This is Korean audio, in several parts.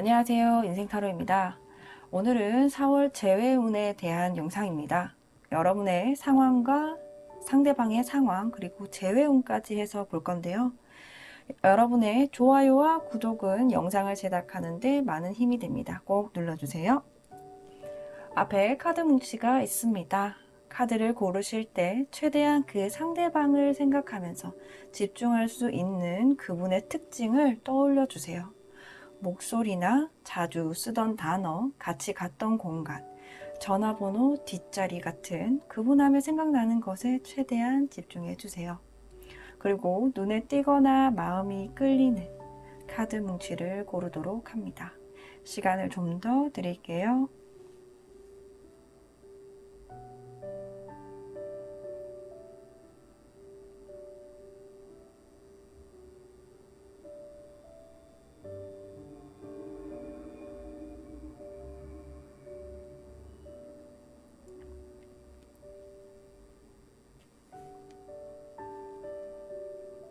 안녕하세요. 인생타로입니다. 오늘은 4월 재회운에 대한 영상입니다. 여러분의 상황과 상대방의 상황 그리고 재회운까지 해서 볼 건데요. 여러분의 좋아요와 구독은 영상을 제작하는데 많은 힘이 됩니다. 꼭 눌러주세요. 앞에 카드 뭉치가 있습니다. 카드를 고르실 때 최대한 그 상대방을 생각하면서 집중할 수 있는 그분의 특징을 떠올려 주세요. 목소리나 자주 쓰던 단어, 같이 갔던 공간, 전화번호, 뒷자리 같은 그분 하면 생각나는 것에 최대한 집중해 주세요. 그리고 눈에 띄거나 마음이 끌리는 카드 뭉치를 고르도록 합니다. 시간을 좀 더 드릴게요.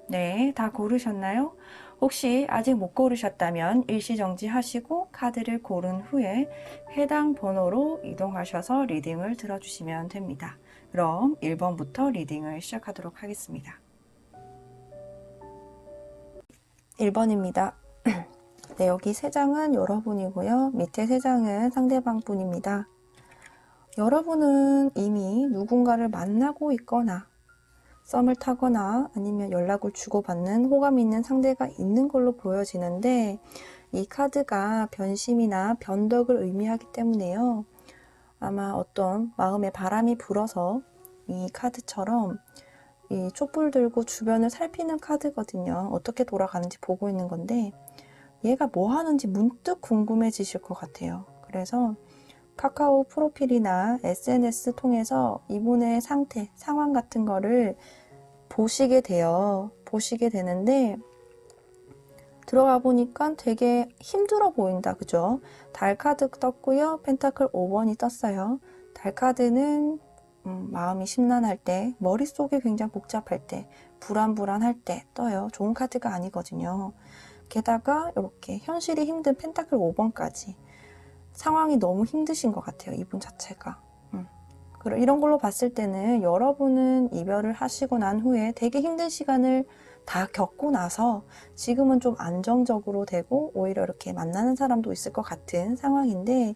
네, 다 고르셨나요? 혹시 아직 못 고르셨다면 일시정지 하시고 카드를 고른 후에 해당 번호로 이동하셔서 리딩을 들어주시면 됩니다. 그럼 1번부터 리딩을 시작하도록 하겠습니다. 1번입니다. 네, 여기 3장은 여러분이고요. 밑에 3장은 상대방 분입니다. 여러분은 이미 누군가를 만나고 있거나 썸을 타거나 아니면 연락을 주고받는 호감 있는 상대가 있는 걸로 보여지는데 이 카드가 변심이나 변덕을 의미하기 때문에요. 아마 어떤 마음에 바람이 불어서 이 카드처럼 이 촛불 들고 주변을 살피는 카드거든요. 어떻게 돌아가는지 보고 있는 건데 얘가 뭐 하는지 문득 궁금해지실 것 같아요. 그래서 카카오 프로필이나 SNS 통해서 이분의 상태, 상황 같은 거를 보시게 되는데 들어가 보니까 되게 힘들어 보인다. 그죠? 달 카드 떴고요. 펜타클 5번이 떴어요. 달 카드는 마음이 심란할 때, 머릿속이 굉장히 복잡할 때, 불안할 때 떠요. 좋은 카드가 아니거든요. 게다가 이렇게 현실이 힘든 펜타클 5번까지 상황이 너무 힘드신 것 같아요. 이분 자체가. 이런 걸로 봤을 때는 여러분은 이별을 하시고 난 후에 되게 힘든 시간을 다 겪고 나서 지금은 좀 안정적으로 되고 오히려 이렇게 만나는 사람도 있을 것 같은 상황인데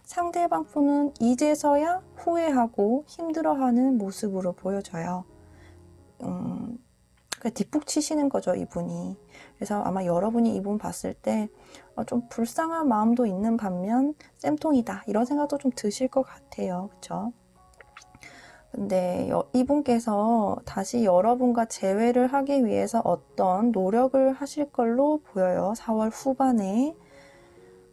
상대방 분은 이제서야 후회하고 힘들어하는 모습으로 보여져요. 뒷북 치시는 거죠, 이분이. 그래서 아마 여러분이 이분 봤을 때 좀 불쌍한 마음도 있는 반면 쌤통이다 이런 생각도 좀 드실 것 같아요. 그쵸? 근데 이분께서 다시 여러분과 재회를 하기 위해서 어떤 노력을 하실 걸로 보여요. 4월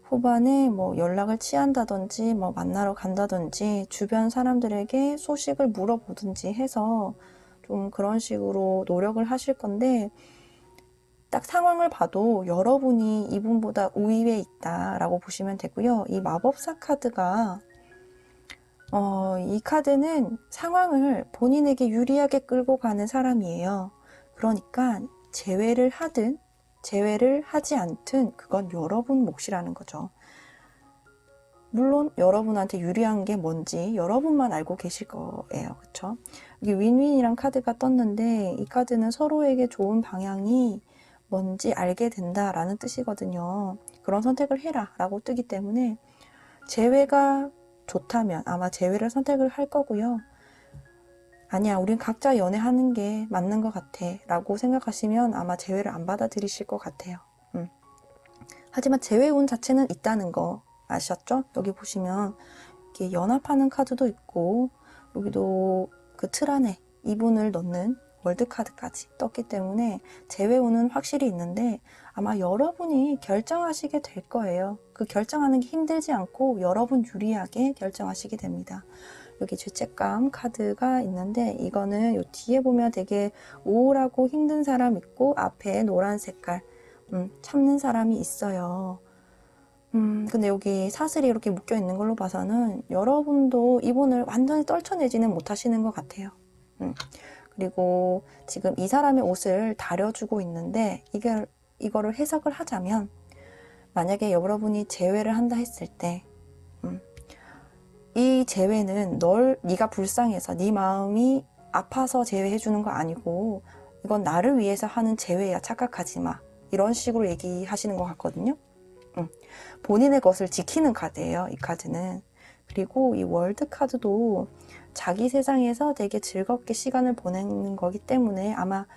후반에 뭐 연락을 취한다든지 뭐 만나러 간다든지 주변 사람들에게 소식을 물어보든지 해서 좀 그런 식으로 노력을 하실 건데 딱 상황을 봐도 여러분이 이분보다 우위에 있다라고 보시면 되고요. 이 마법사 카드가 이 카드는 상황을 본인에게 유리하게 끌고 가는 사람이에요. 그러니까 재회를 하든 재회를 하지 않든 그건 여러분 몫이라는 거죠. 물론 여러분한테 유리한 게 뭔지 여러분만 알고 계실 거예요. 그쵸? 여기 윈윈이란 카드가 떴는데 이 카드는 서로에게 좋은 방향이 뭔지 알게 된다라는 뜻이거든요. 그런 선택을 해라 라고 뜨기 때문에 재회가 좋다면 아마 재회를 선택을 할 거고요. 아니야, 우린 각자 연애하는 게 맞는 것 같아 라고 생각하시면 아마 재회를 안 받아들이실 것 같아요. 하지만 재회운 자체는 있다는 거 아셨죠? 여기 보시면 이렇게 연합하는 카드도 있고 여기도 그 틀 안에 이분을 넣는 월드카드까지 떴기 때문에 재회운은 확실히 있는데 아마 여러분이 결정하시게 될 거예요. 그 결정하는 게 힘들지 않고 여러분 유리하게 결정하시게 됩니다. 여기 죄책감 카드가 있는데 이거는 요 뒤에 보면 되게 우울하고 힘든 사람 있고 앞에 노란 색깔 참는 사람이 있어요. 근데 여기 사슬이 이렇게 묶여 있는 걸로 봐서는 여러분도 이분을 완전히 떨쳐내지는 못하시는 것 같아요. 그리고 지금 이 사람의 옷을 다려주고 있는데 이거를 해석을 하자면 만약에 여러분이 재회를 한다 했을 때 이 재회는 네가 불쌍해서 네 마음이 아파서 재회해 주는 거 아니고 이건 나를 위해서 하는 재회야, 착각하지 마, 이런 식으로 얘기하시는 것 같거든요. 본인의 것을 지키는 카드예요, 이 카드는. 그리고 이 월드 카드도 자기 세상에서 되게 즐겁게 시간을 보내는 거기 때문에 아마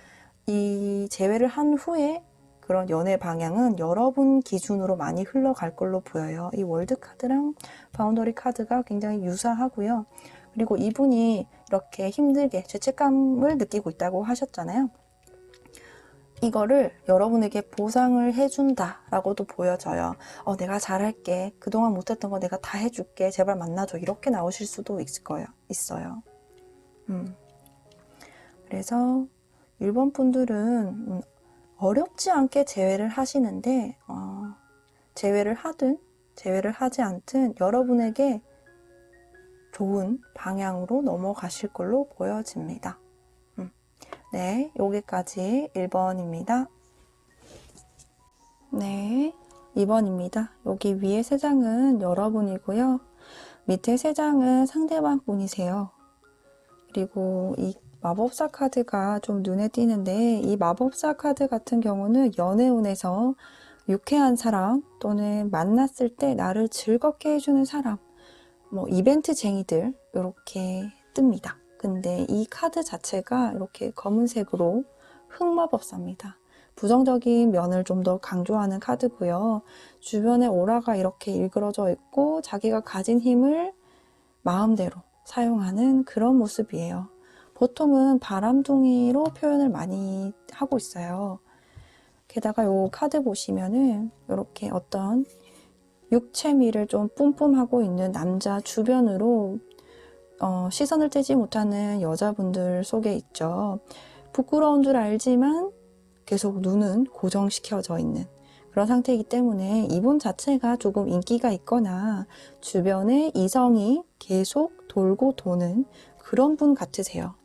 이 재회를 한 후에 그런 연애 방향은 여러분 기준으로 많이 흘러갈 걸로 보여요. 이 월드 카드랑 바운더리 카드가 굉장히 유사하고요. 그리고 이분이 이렇게 힘들게 죄책감을 느끼고 있다고 하셨잖아요. 이거를 여러분에게 보상을 해준다 라고도 보여져요. 내가 잘할게, 그동안 못했던 거 내가 다 해줄게, 제발 만나줘, 이렇게 나오실 수도 있어요. 그래서 1번 분들은 어렵지 않게 재회를 하시는데 재회를 하든 재회를 하지 않든 여러분에게 좋은 방향으로 넘어가실 걸로 보여집니다. 네, 여기까지 1번입니다. 네, 2번입니다. 여기 위에 3장은 여러분이고요. 밑에 3장은 상대방 분이세요. 그리고 이 마법사 카드가 좀 눈에 띄는데, 이 마법사 카드 같은 경우는 연애운에서 유쾌한 사람 또는 만났을 때 나를 즐겁게 해주는 사람, 이벤트쟁이들 이렇게 뜹니다. 근데 이 카드 자체가 이렇게 검은색으로 흑마법사입니다. 부정적인 면을 좀 더 강조하는 카드고요. 주변에 오라가 이렇게 일그러져 있고 자기가 가진 힘을 마음대로 사용하는 그런 모습이에요. 보통은 바람둥이로 표현을 많이 하고 있어요. 게다가 이 카드 보시면은 이렇게 어떤 육체미를 좀 뿜뿜하고 있는 남자 주변으로 시선을 떼지 못하는 여자분들 속에 있죠. 부끄러운 줄 알지만 계속 눈은 고정시켜져 있는 그런 상태이기 때문에 이분 자체가 조금 인기가 있거나 주변에 이성이 계속 돌고 도는 그런 분 같으세요.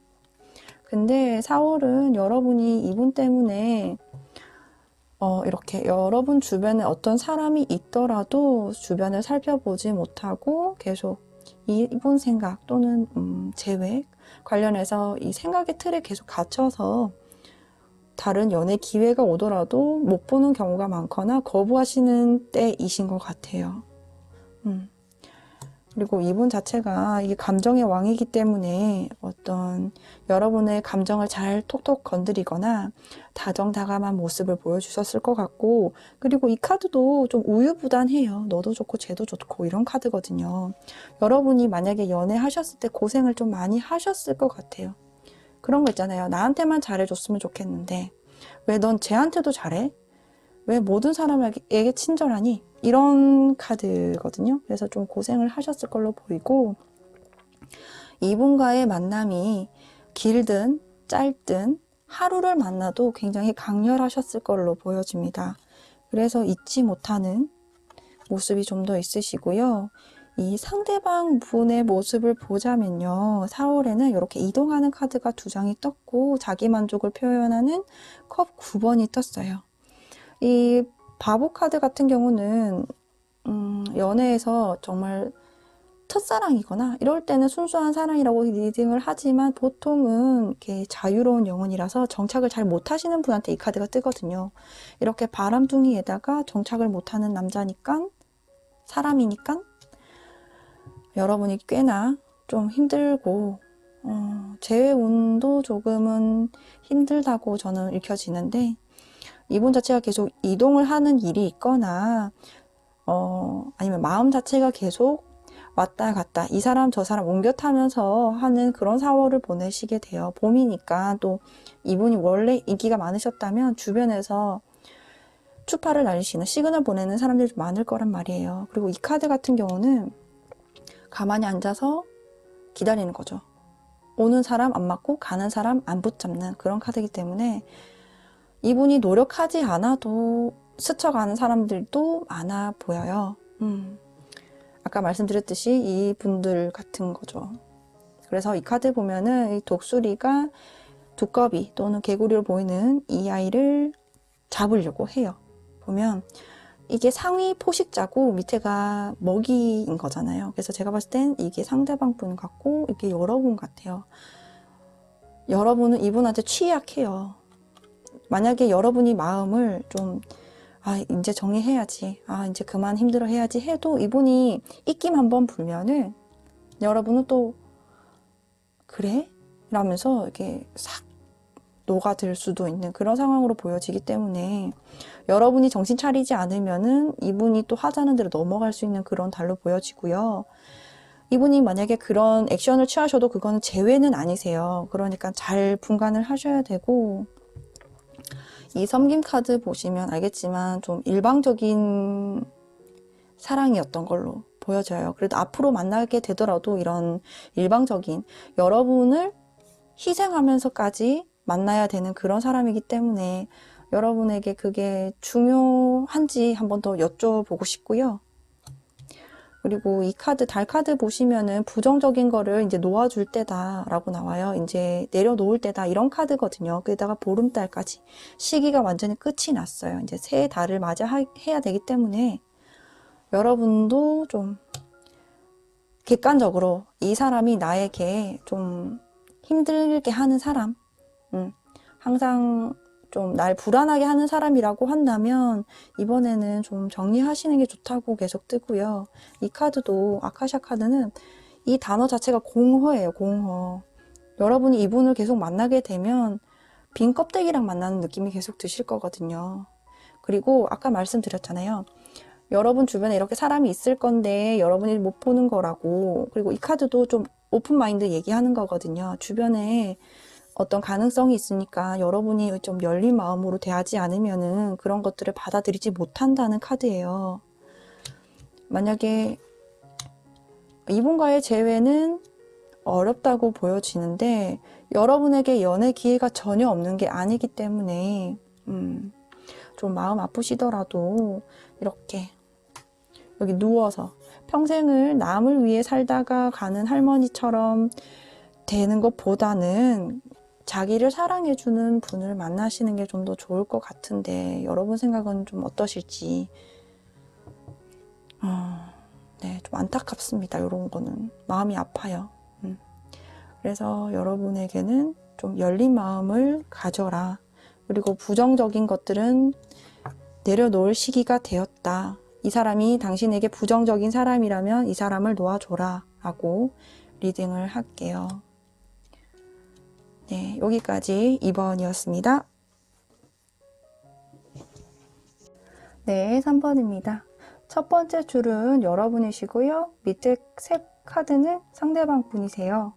근데 4월은 여러분이 이분 때문에 이렇게 여러분 주변에 어떤 사람이 있더라도 주변을 살펴보지 못하고 계속 이분 생각 또는 계획 관련해서 이 생각의 틀에 계속 갇혀서 다른 연애 기회가 오더라도 못 보는 경우가 많거나 거부하시는 때이신 것 같아요. 그리고 이분 자체가 이게 감정의 왕이기 때문에 어떤 여러분의 감정을 잘 톡톡 건드리거나 다정다감한 모습을 보여주셨을 것 같고, 그리고 이 카드도 좀 우유부단해요. 너도 좋고 쟤도 좋고 이런 카드거든요. 여러분이 만약에 연애하셨을 때 고생을 좀 많이 하셨을 것 같아요. 그런 거 있잖아요. 나한테만 잘해줬으면 좋겠는데 왜 넌 쟤한테도 잘해? 왜 모든 사람에게 친절하니? 이런 카드거든요. 그래서 좀 고생을 하셨을 걸로 보이고, 이분과의 만남이 길든 짧든 하루를 만나도 굉장히 강렬하셨을 걸로 보여집니다. 그래서 잊지 못하는 모습이 좀 더 있으시고요. 이 상대방 분의 모습을 보자면요. 4월에는 이렇게 이동하는 카드가 2장이 떴고 자기 만족을 표현하는 컵 9번이 떴어요. 이 바보 카드 같은 경우는 연애에서 정말 첫사랑이거나 이럴 때는 순수한 사랑이라고 리딩을 하지만 보통은 이렇게 자유로운 영혼이라서 정착을 잘 못하시는 분한테 이 카드가 뜨거든요. 이렇게 바람둥이에다가 정착을 못하는 남자니까, 사람이니까 여러분이 꽤나 좀 힘들고 재회운도 조금은 힘들다고 저는 읽혀지는데, 이분 자체가 계속 이동을 하는 일이 있거나 아니면 마음 자체가 계속 왔다 갔다 이 사람 저 사람 옮겨 타면서 하는 그런 4월을 보내시게 돼요. 봄이니까 또 이분이 원래 인기가 많으셨다면 주변에서 추파를 날리시는 시그널 보내는 사람들이 많을 거란 말이에요. 그리고 이 카드 같은 경우는 가만히 앉아서 기다리는 거죠. 오는 사람 안 맞고 가는 사람 안 붙잡는 그런 카드이기 때문에 이분이 노력하지 않아도 스쳐가는 사람들도 많아 보여요. 아까 말씀드렸듯이 이분들 같은 거죠. 그래서 이 카드 보면은 이 독수리가 두꺼비 또는 개구리로 보이는 이 아이를 잡으려고 해요. 보면 이게 상위 포식자고 밑에가 먹이인 거잖아요. 그래서 제가 봤을 땐 이게 상대방 분 같고 이게 여러분 같아요. 여러분은 이분한테 취약해요. 만약에 여러분이 마음을 좀 이제 정리해야지, 이제 그만 힘들어 해야지 해도 이분이 입김 한번 불면은 여러분은 또 그래? 라면서 이렇게 싹 녹아들 수도 있는 그런 상황으로 보여지기 때문에 여러분이 정신 차리지 않으면은 이분이 또 하자는 대로 넘어갈 수 있는 그런 달로 보여지고요. 이분이 만약에 그런 액션을 취하셔도 그거는 재회는 아니세요. 그러니까 잘 분간을 하셔야 되고, 이 섬김 카드 보시면 알겠지만 좀 일방적인 사랑이었던 걸로 보여져요. 그래도 앞으로 만나게 되더라도 이런 일방적인, 여러분을 희생하면서까지 만나야 되는 그런 사람이기 때문에 여러분에게 그게 중요한지 한번 더 여쭤보고 싶고요. 그리고 이 카드, 달 카드 보시면은 부정적인 거를 이제 놓아줄 때다 라고 나와요. 이제 내려놓을 때다, 이런 카드거든요. 게다가 보름달까지 시기가 완전히 끝이 났어요. 이제 새 달을 맞이해야 되기 때문에 여러분도 좀 객관적으로 이 사람이 나에게 좀 힘들게 하는 사람, 항상 좀 날 불안하게 하는 사람이라고 한다면 이번에는 좀 정리하시는 게 좋다고 계속 뜨고요. 이 카드도, 아카샤 카드는 이 단어 자체가 공허예요. 공허. 여러분이 이분을 계속 만나게 되면 빈 껍데기랑 만나는 느낌이 계속 드실 거거든요. 그리고 아까 말씀드렸잖아요. 여러분 주변에 이렇게 사람이 있을 건데 여러분이 못 보는 거라고. 그리고 이 카드도 좀 오픈 마인드 얘기하는 거거든요. 주변에 어떤 가능성이 있으니까 여러분이 좀 열린 마음으로 대하지 않으면은 그런 것들을 받아들이지 못한다는 카드예요. 만약에 이분과의 재회는 어렵다고 보여지는데 여러분에게 연애 기회가 전혀 없는 게 아니기 때문에 좀 마음 아프시더라도 이렇게 여기 누워서 평생을 남을 위해 살다가 가는 할머니처럼 되는 것보다는 자기를 사랑해주는 분을 만나시는 게 좀 더 좋을 것 같은데 여러분 생각은 좀 어떠실지. 네, 좀 안타깝습니다. 이런 거는 마음이 아파요. 그래서 여러분에게는 좀 열린 마음을 가져라. 그리고 부정적인 것들은 내려놓을 시기가 되었다. 이 사람이 당신에게 부정적인 사람이라면 이 사람을 놓아줘라 라고 리딩을 할게요. 네, 여기까지 2번이었습니다. 네, 3번입니다. 첫 번째 줄은 여러분이시고요. 밑에 색 카드는 상대방 분이세요.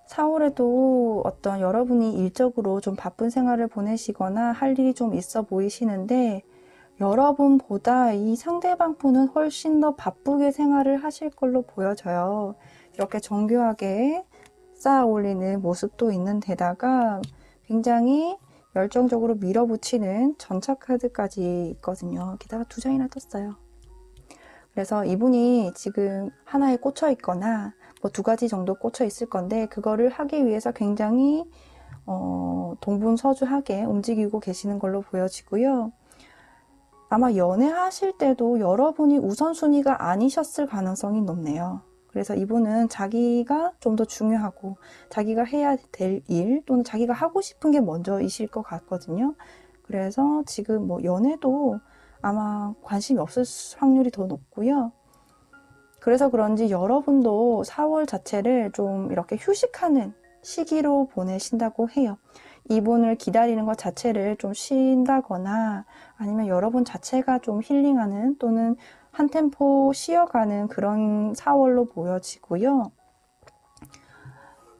4월에도 어떤 여러분이 일적으로 좀 바쁜 생활을 보내시거나 할 일이 좀 있어 보이시는데 여러분보다 이 상대방 분은 훨씬 더 바쁘게 생활을 하실 걸로 보여져요. 이렇게 정교하게 쌓아 올리는 모습도 있는 데다가 굉장히 열정적으로 밀어붙이는 전차 카드까지 있거든요. 게다가 2장이나 떴어요. 그래서 이분이 지금 하나에 꽂혀 있거나 뭐 2가지 정도 꽂혀 있을 건데 그거를 하기 위해서 굉장히 동분서주하게 움직이고 계시는 걸로 보여지고요. 아마 연애하실 때도 여러분이 우선순위가 아니셨을 가능성이 높네요. 그래서 이분은 자기가 좀 더 중요하고 자기가 해야 될 일 또는 자기가 하고 싶은 게 먼저이실 것 같거든요. 그래서 지금 뭐 연애도 아마 관심이 없을 확률이 더 높고요. 그래서 그런지 여러분도 4월 자체를 좀 이렇게 휴식하는 시기로 보내신다고 해요. 이분을 기다리는 것 자체를 좀 쉰다거나 아니면 여러분 자체가 좀 힐링하는 또는 한 템포 쉬어가는 그런 4월로 보여지고요.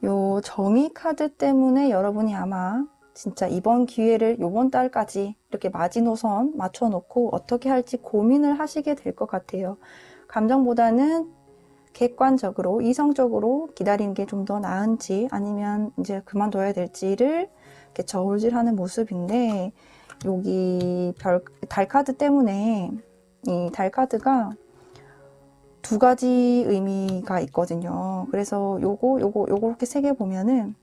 요 정의 카드 때문에 여러분이 아마 진짜 이번 기회를 요번 달까지 이렇게 마지노선 맞춰놓고 어떻게 할지 고민을 하시게 될 것 같아요. 감정보다는 객관적으로, 이성적으로 기다리는 게 좀 더 나은지 아니면 이제 그만둬야 될지를 이렇게 저울질하는 모습인데 여기 달 카드 때문에 이 달 카드가 2가지 의미가 있거든요. 그래서 요거 이렇게 3개 보면은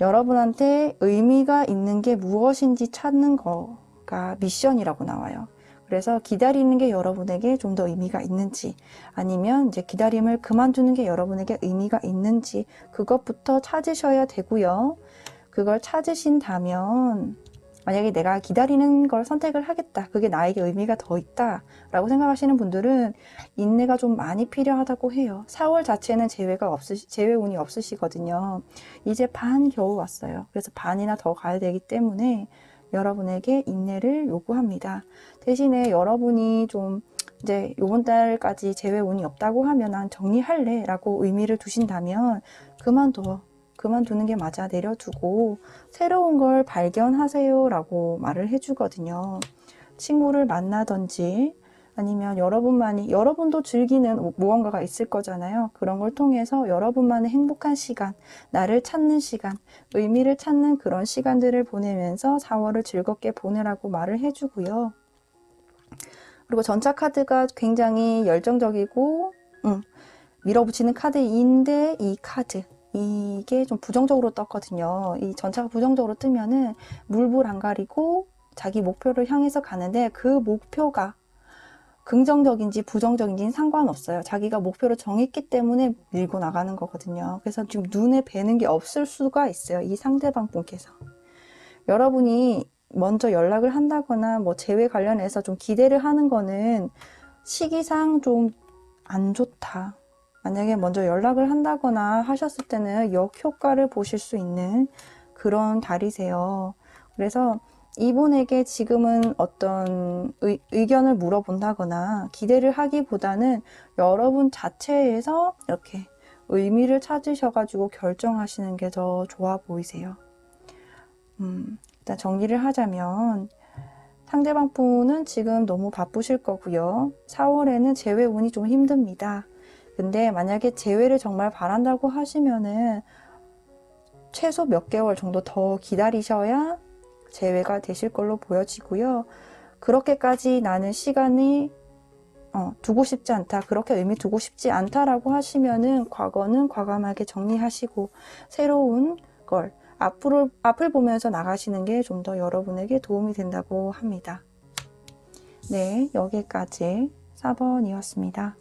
여러분한테 의미가 있는 게 무엇인지 찾는 거 뭐랄까 미션이라고 나와요. 그래서 기다리는 게 여러분에게 좀 더 의미가 있는지, 아니면 이제 기다림을 그만두는 게 여러분에게 의미가 있는지, 그것부터 찾으셔야 되고요. 그걸 찾으신다면, 만약에 내가 기다리는 걸 선택을 하겠다, 그게 나에게 의미가 더 있다 라고 생각하시는 분들은 인내가 좀 많이 필요하다고 해요. 4월 자체는 재회 운이 없으시거든요. 이제 반 겨우 왔어요. 그래서 반이나 더 가야 되기 때문에 여러분에게 인내를 요구합니다. 대신에 여러분이 좀 이제 요번 달까지 재회 운이 없다고 하면 난 정리할래 라고 의미를 두신다면 그만두는 게 맞아. 내려두고 새로운 걸 발견하세요 라고 말을 해주거든요. 친구를 만나든지 아니면 여러분도 즐기는 무언가가 있을 거잖아요. 그런 걸 통해서 여러분만의 행복한 시간, 나를 찾는 시간, 의미를 찾는 그런 시간들을 보내면서 4월을 즐겁게 보내라고 말을 해주고요. 그리고 전차 카드가 굉장히 열정적이고 밀어붙이는 카드인데, 이 카드 이게 좀 부정적으로 떴거든요. 이 전차가 부정적으로 뜨면은 물불 안 가리고 자기 목표를 향해서 가는데, 그 목표가 긍정적인지 부정적인지는 상관없어요. 자기가 목표를 정했기 때문에 밀고 나가는 거거든요. 그래서 지금 눈에 뵈는 게 없을 수가 있어요. 이 상대방 분께서. 여러분이 먼저 연락을 한다거나 뭐 재회 관련해서 좀 기대를 하는 거는 시기상 좀 안 좋다. 만약에 먼저 연락을 한다거나 하셨을 때는 역효과를 보실 수 있는 그런 달이세요. 그래서 이분에게 지금은 어떤 의견을 물어본다거나 기대를 하기보다는 여러분 자체에서 이렇게 의미를 찾으셔가지고 결정하시는 게 더 좋아 보이세요. 일단 정리를 하자면, 상대방 분은 지금 너무 바쁘실 거고요. 4월에는 재회 운이 좀 힘듭니다. 근데 만약에 재회를 정말 바란다고 하시면은 최소 몇 개월 정도 더 기다리셔야 재회가 되실 걸로 보여지고요. 그렇게까지 나는 시간이 두고 싶지 않다, 그렇게 의미 두고 싶지 않다라고 하시면은 과거는 과감하게 정리하시고 새로운 걸 앞을 보면서 나가시는 게 좀 더 여러분에게 도움이 된다고 합니다. 네, 여기까지 4번이었습니다.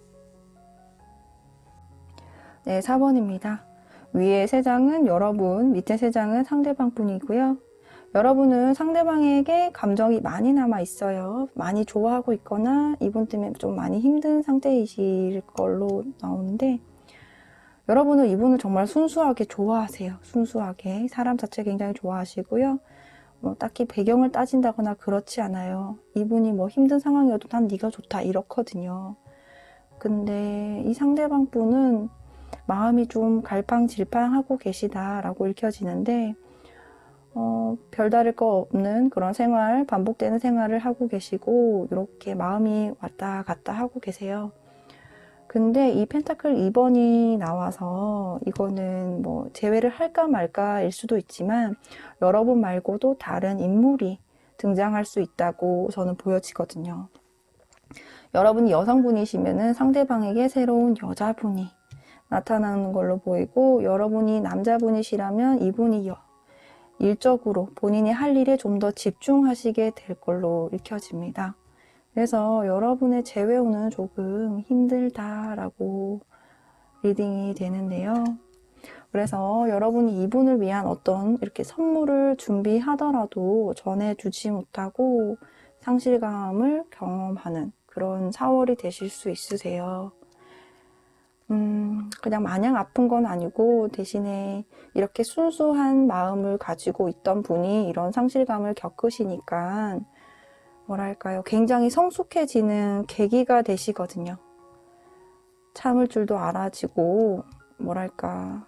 네, 4번입니다. 위에 3장은 여러분, 밑에 3장은 상대방 분이고요. 여러분은 상대방에게 감정이 많이 남아 있어요. 많이 좋아하고 있거나 이분 때문에 좀 많이 힘든 상태이실 걸로 나오는데, 여러분은 이분을 정말 순수하게 좋아하세요. 순수하게. 사람 자체 굉장히 좋아하시고요. 뭐 딱히 배경을 따진다거나 그렇지 않아요. 이분이 뭐 힘든 상황이어도 난 네가 좋다 이렇거든요. 근데 이 상대방 분은 마음이 좀 갈팡질팡하고 계시다라고 읽혀지는데, 별다를 거 없는 그런 생활, 반복되는 생활을 하고 계시고 이렇게 마음이 왔다 갔다 하고 계세요. 근데 이 펜타클 2번이 나와서 이거는 뭐 재회를 할까 말까일 수도 있지만 여러분 말고도 다른 인물이 등장할 수 있다고 저는 보여지거든요. 여러분이 여성분이시면은 상대방에게 새로운 여자분이 나타나는 걸로 보이고, 여러분이 남자분이시라면 이분이 일적으로 본인이 할 일에 좀 더 집중하시게 될 걸로 읽혀집니다. 그래서 여러분의 재회운은 조금 힘들다라고 리딩이 되는데요. 그래서 여러분이 이분을 위한 어떤 이렇게 선물을 준비하더라도 전해주지 못하고 상실감을 경험하는 그런 4월이 되실 수 있으세요. 그냥 마냥 아픈 건 아니고 대신에 이렇게 순수한 마음을 가지고 있던 분이 이런 상실감을 겪으시니까 뭐랄까요, 굉장히 성숙해지는 계기가 되시거든요. 참을 줄도 알아지고, 뭐랄까,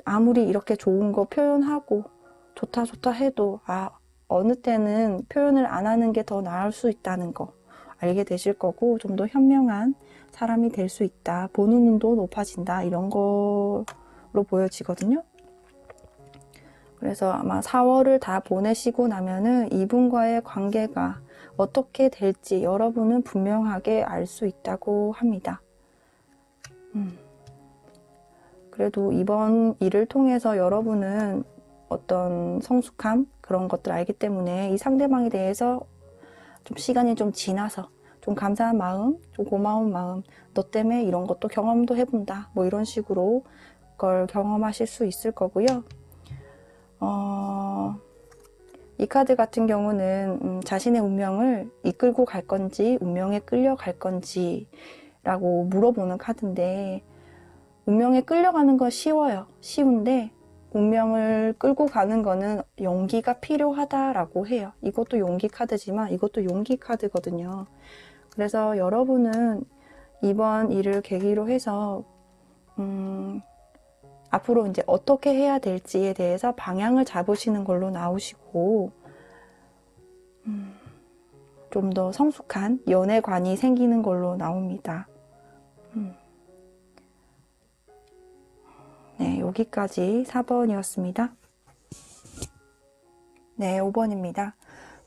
아무리 이렇게 좋은 거 표현하고 좋다 좋다 해도 어느 때는 표현을 안 하는 게 더 나을 수 있다는 거 알게 되실 거고, 좀 더 현명한 사람이 될 수 있다, 보는 눈도 높아진다, 이런 거로 보여지거든요. 그래서 아마 4월을 다 보내시고 나면은 이분과의 관계가 어떻게 될지 여러분은 분명하게 알 수 있다고 합니다. 그래도 이번 일을 통해서 여러분은 어떤 성숙함, 그런 것들 알기 때문에 이 상대방에 대해서 좀 시간이 좀 지나서 좀 감사한 마음, 좀 고마운 마음, 너 때문에 이런 것도 경험도 해본다. 뭐 이런 식으로 그걸 경험하실 수 있을 거고요. 이 카드 같은 경우는 자신의 운명을 이끌고 갈 건지 운명에 끌려갈 건지 라고 물어보는 카드인데, 운명에 끌려가는 건 쉬운데 운명을 끌고 가는 거는 용기가 필요하다라고 해요. 이것도 용기 카드지만 이것도 용기 카드거든요. 그래서 여러분은 이번 일을 계기로 해서 앞으로 이제 어떻게 해야 될지에 대해서 방향을 잡으시는 걸로 나오시고, 좀 더 성숙한 연애관이 생기는 걸로 나옵니다. 네, 여기까지 4번이었습니다. 네, 5번입니다.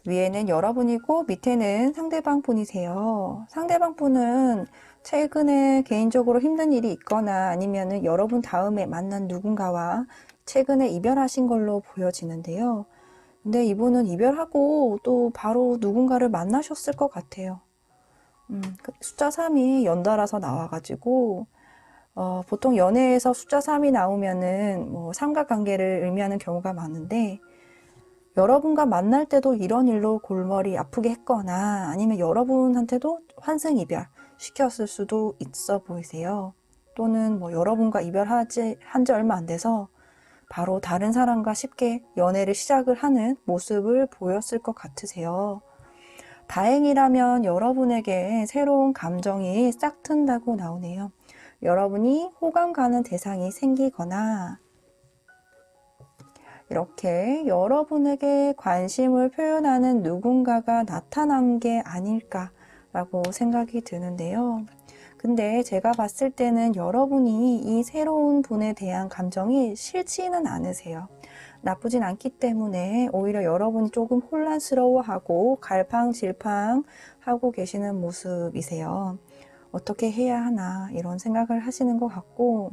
위에는 여러분이고 밑에는 상대방 분이세요. 상대방 분은 최근에 개인적으로 힘든 일이 있거나 아니면은 여러분 다음에 만난 누군가와 최근에 이별하신 걸로 보여지는데요. 근데 이분은 이별하고 또 바로 누군가를 만나셨을 것 같아요. 숫자 3이 연달아서 나와가지고 보통 연애에서 숫자 3이 나오면은 뭐 삼각관계를 의미하는 경우가 많은데, 여러분과 만날 때도 이런 일로 골머리 아프게 했거나 아니면 여러분한테도 환승 이별 시켰을 수도 있어 보이세요. 또는 뭐 여러분과 이별한 지 얼마 안 돼서 바로 다른 사람과 쉽게 연애를 시작을 하는 모습을 보였을 것 같으세요. 다행이라면 여러분에게 새로운 감정이 싹 튼다고 나오네요. 여러분이 호감 가는 대상이 생기거나 이렇게 여러분에게 관심을 표현하는 누군가가 나타난 게 아닐까라고 생각이 드는데요. 근데 제가 봤을 때는 여러분이 이 새로운 분에 대한 감정이 싫지는 않으세요. 나쁘진 않기 때문에 오히려 여러분이 조금 혼란스러워하고 갈팡질팡하고 계시는 모습이세요. 어떻게 해야 하나 이런 생각을 하시는 것 같고,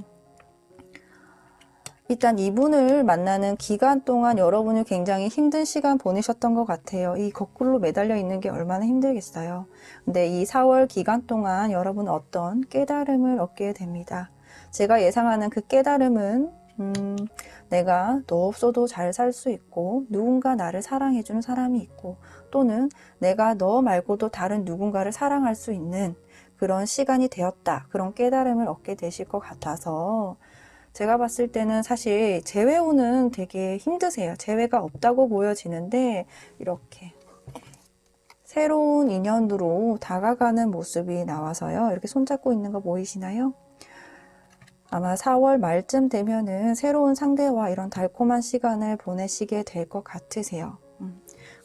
일단 이분을 만나는 기간 동안 여러분이 굉장히 힘든 시간 보내셨던 것 같아요. 이 거꾸로 매달려 있는 게 얼마나 힘들겠어요. 근데 이 4월 기간 동안 여러분 어떤 깨달음을 얻게 됩니다. 제가 예상하는 그 깨달음은 내가 너 없어도 잘 살 수 있고 누군가 나를 사랑해주는 사람이 있고, 또는 내가 너 말고도 다른 누군가를 사랑할 수 있는 그런 시간이 되었다. 그런 깨달음을 얻게 되실 것 같아서, 제가 봤을 때는 사실 재회운은 되게 힘드세요. 재회가 없다고 보여지는데 이렇게 새로운 인연으로 다가가는 모습이 나와서요. 이렇게 손잡고 있는 거 보이시나요? 아마 4월 말쯤 되면은 새로운 상대와 이런 달콤한 시간을 보내시게 될 것 같으세요.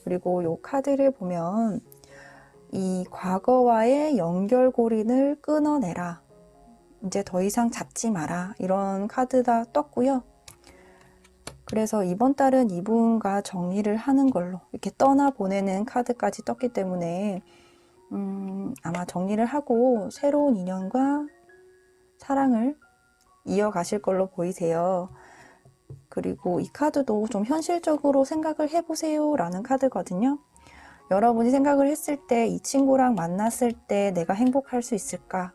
그리고 이 카드를 보면 이 과거와의 연결고리를 끊어내라. 이제 더 이상 잡지 마라. 이런 카드가 떴고요. 그래서 이번 달은 이분과 정리를 하는 걸로, 이렇게 떠나보내는 카드까지 떴기 때문에 아마 정리를 하고 새로운 인연과 사랑을 이어가실 걸로 보이세요. 그리고 이 카드도 좀 현실적으로 생각을 해보세요 라는 카드거든요. 여러분이 생각을 했을 때 이 친구랑 만났을 때 내가 행복할 수 있을까?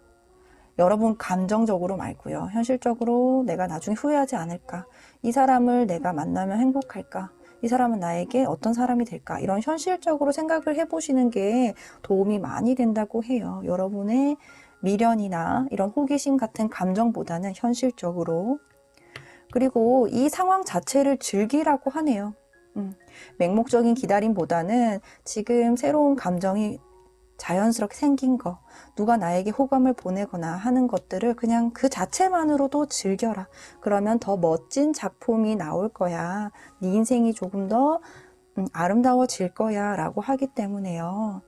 여러분 감정적으로 말고요. 현실적으로 내가 나중에 후회하지 않을까? 이 사람을 내가 만나면 행복할까? 이 사람은 나에게 어떤 사람이 될까? 이런 현실적으로 생각을 해보시는 게 도움이 많이 된다고 해요. 여러분의 미련이나 이런 호기심 같은 감정보다는 현실적으로. 그리고 이 상황 자체를 즐기라고 하네요. 맹목적인 기다림보다는 지금 새로운 감정이 자연스럽게 생긴 거, 누가 나에게 호감을 보내거나 하는 것들을 그냥 그 자체만으로도 즐겨라. 그러면 더 멋진 작품이 나올 거야. 네 인생이 조금 더 아름다워질 거야 라고 하기 때문에요.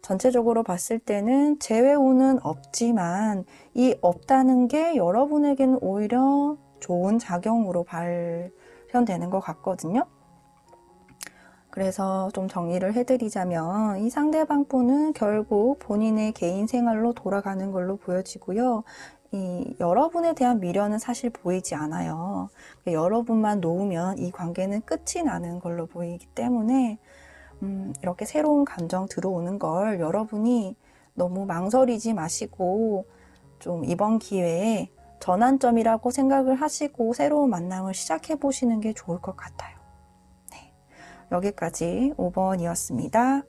전체적으로 봤을 때는 재회운은 없지만 이 없다는 게 여러분에게는 오히려 좋은 작용으로 발현되는 것 같거든요. 그래서 좀 정리를 해드리자면 이 상대방 분은 결국 본인의 개인 생활로 돌아가는 걸로 보여지고요. 여러분에 대한 미련은 사실 보이지 않아요. 여러분만 놓으면 이 관계는 끝이 나는 걸로 보이기 때문에 이렇게 새로운 감정 들어오는 걸 여러분이 너무 망설이지 마시고 좀 이번 기회에 전환점이라고 생각을 하시고 새로운 만남을 시작해 보시는 게 좋을 것 같아요. 네, 여기까지 5번이었습니다.